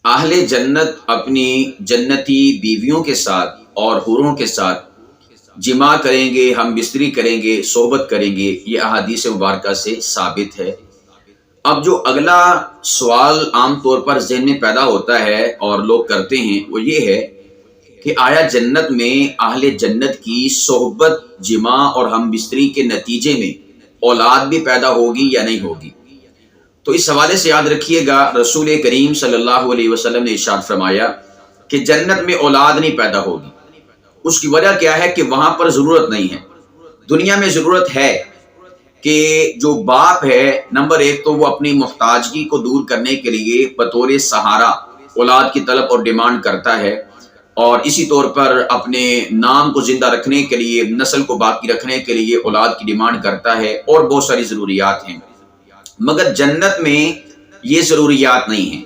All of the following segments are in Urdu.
اہل جنت اپنی جنتی بیویوں کے ساتھ اور حوروں کے ساتھ جماع کریں گے، ہم بستری کریں گے، صحبت کریں گے، یہ احادیث مبارکہ سے ثابت ہے۔ اب جو اگلا سوال عام طور پر ذہن میں پیدا ہوتا ہے اور لوگ کرتے ہیں وہ یہ ہے کہ آیا جنت میں اہل جنت کی صحبت، جماع اور ہم بستری کے نتیجے میں اولاد بھی پیدا ہوگی یا نہیں ہوگی؟ تو اس حوالے سے یاد رکھیے گا، رسول کریم صلی اللہ علیہ وسلم نے ارشاد فرمایا کہ جنت میں اولاد نہیں پیدا ہوگی۔ اس کی وجہ کیا ہے کہ وہاں پر ضرورت نہیں ہے۔ دنیا میں ضرورت ہے کہ جو باپ ہے، نمبر ایک تو وہ اپنی محتاجگی کو دور کرنے کے لیے بطور سہارا اولاد کی طلب اور ڈیمانڈ کرتا ہے، اور اسی طور پر اپنے نام کو زندہ رکھنے کے لیے، نسل کو باقی رکھنے کے لیے اولاد کی ڈیمانڈ کرتا ہے، اور بہت ساری ضروریات ہیں۔ مگر جنت میں یہ ضروریات نہیں ہیں۔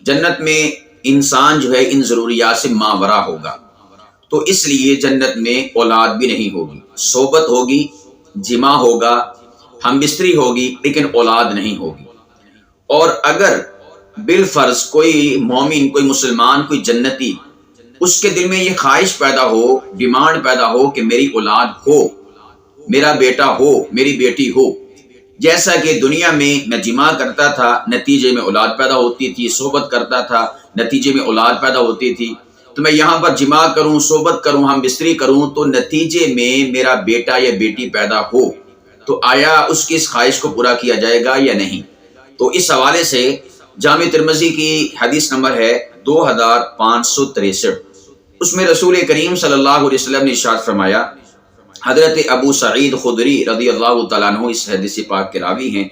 جنت میں انسان جو ہے ان ضروریات سے ماورا ہوگا، تو اس لیے جنت میں اولاد بھی نہیں ہوگی۔ صحبت ہوگی، جماع ہوگا، ہم بستری ہوگی، لیکن اولاد نہیں ہوگی۔ اور اگر بالفرض کوئی مومن، کوئی مسلمان، کوئی جنتی، اس کے دل میں یہ خواہش پیدا ہو، ڈیمانڈ پیدا ہو کہ میری اولاد ہو، میرا بیٹا ہو، میری بیٹی ہو، جیسا کہ دنیا میں جماع کرتا تھا، نتیجے میں اولاد پیدا ہوتی تھی، صحبت کرتا تھا، نتیجے میں اولاد پیدا ہوتی تھی، تو میں یہاں پر جماع کروں، صحبت کروں، ہم بستری کروں تو نتیجے میں میرا بیٹا یا بیٹی پیدا ہو، تو آیا اس کی اس خواہش کو پورا کیا جائے گا یا نہیں؟ تو اس حوالے سے جامع ترمذی کی حدیث نمبر ہے 2563، اس میں رسول کریم صلی اللہ علیہ وسلم نے ارشاد فرمایا، حضرت ابو سعید خدری رضی اللہ تعالیٰ عنہ اس حدیث پاک کے راوی ہیں،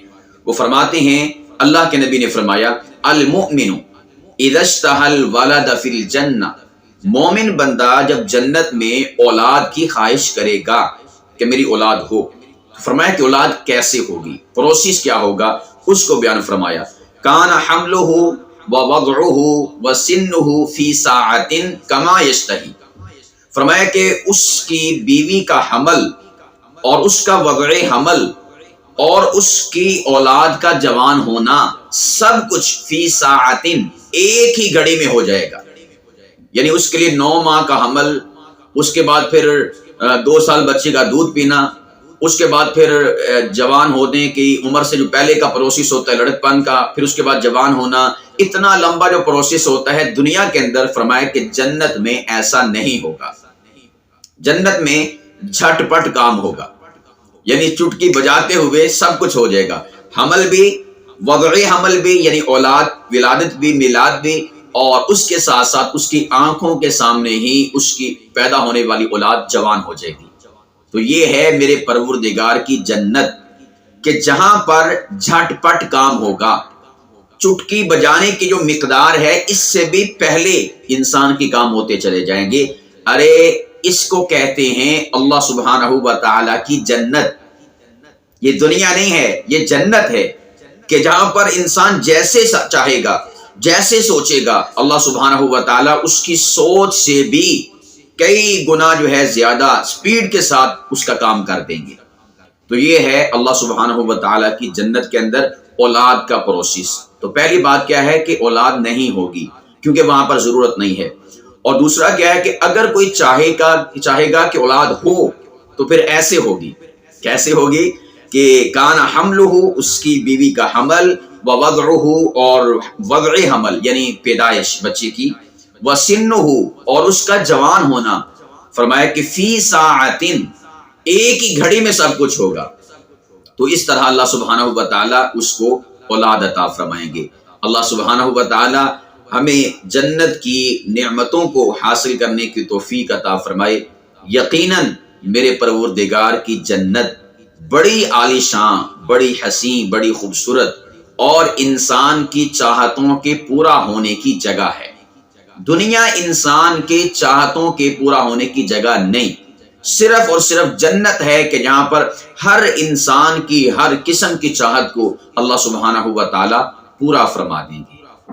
وہ فرماتے ہیں اللہ کے نبی نے فرمایا، المؤمن اذا اشتہى الولد فی الجنہ، مومن بندہ جب جنت میں اولاد کی خواہش کرے گا کہ میری اولاد ہو، فرمایا کہ اولاد کیسے ہوگی، پروسیس کیا ہوگا، اس کو بیان فرمایا، کان حملہ ووضعہ وسنہ فی ساعۃ کما یشتہی، فرمایا کہ اس کی بیوی کا حمل اور اس کا وضع حمل اور اس کی اولاد کا جوان ہونا سب کچھ فی ساعۃ، ایک ہی گھڑی میں ہو جائے گا۔ یعنی اس کے لیے 9 ماہ کا حمل، اس کے بعد پھر 2 سال بچے کا دودھ پینا، اس کے بعد پھر جوان ہونے کی عمر سے جو پہلے کا پروسیس ہوتا ہے لڑک پن کا، پھر اس کے بعد جوان ہونا، اتنا لمبا جو پروسیس ہوتا ہے دنیا کے اندر، فرمایا کہ جنت میں ایسا نہیں ہوگا۔ جنت میں جھٹ پٹ کام ہوگا، یعنی چٹکی بجاتے ہوئے سب کچھ ہو جائے گا، حمل بھی، وضع حمل بھی یعنی اولاد، ولادت بھی، میلاد بھی، اور اس کے ساتھ ساتھ اس کی آنکھوں کے سامنے ہی اس کی پیدا ہونے والی اولاد جوان ہو جائے گی۔ تو یہ ہے میرے پروردگار کی جنت کہ جہاں پر جھٹ پٹ کام ہوگا، چٹکی بجانے کی جو مقدار ہے اس سے بھی پہلے انسان کی کام ہوتے چلے جائیں گے۔ ارے اس کو کہتے ہیں اللہ سبحانہ و تعالی کی جنت۔ یہ دنیا نہیں ہے، یہ جنت ہے کہ جہاں پر انسان جیسے چاہے گا، جیسے سوچے گا، اللہ سبحانہ و تعالی اس کی سوچ سے بھی کئی گنا جو ہے زیادہ سپیڈ کے ساتھ اس کا کام کر دیں گے۔ تو یہ ہے اللہ سبحانہ و تعالی کی جنت کے اندر اولاد کا پروسیس۔ تو پہلی بات کیا ہے کہ اولاد نہیں ہوگی کیونکہ وہاں پر ضرورت نہیں ہے، اور دوسرا کیا ہے کہ اگر کوئی چاہے گا کہ اولاد ہو تو پھر ایسے ہوگی، کیسے ہوگی کہ کان حملہ، اس کی بیوی کا حمل، ووضعہ اور وضع حمل یعنی پیدائش بچے کی، وسنہ اور اس کا جوان ہونا، فرمایا کہ فی ساعۃ، ایک ہی گھڑی میں سب کچھ ہوگا۔ تو اس طرح اللہ سبحانہ و تعالی اس کو اولاد عطا فرمائیں گے۔ اللہ سبحانہ و تعالی ہمیں جنت کی نعمتوں کو حاصل کرنے کی توفیق عطا فرمائے۔ یقیناً میرے پروردگار کی جنت بڑی عالی شان، بڑی حسین، بڑی خوبصورت اور انسان کی چاہتوں کے پورا ہونے کی جگہ ہے۔ دنیا انسان کے چاہتوں کے پورا ہونے کی جگہ نہیں، صرف اور صرف جنت ہے کہ جہاں پر ہر انسان کی ہر قسم کی چاہت کو اللہ سبحانہ و تعالی پورا فرما دیں گے۔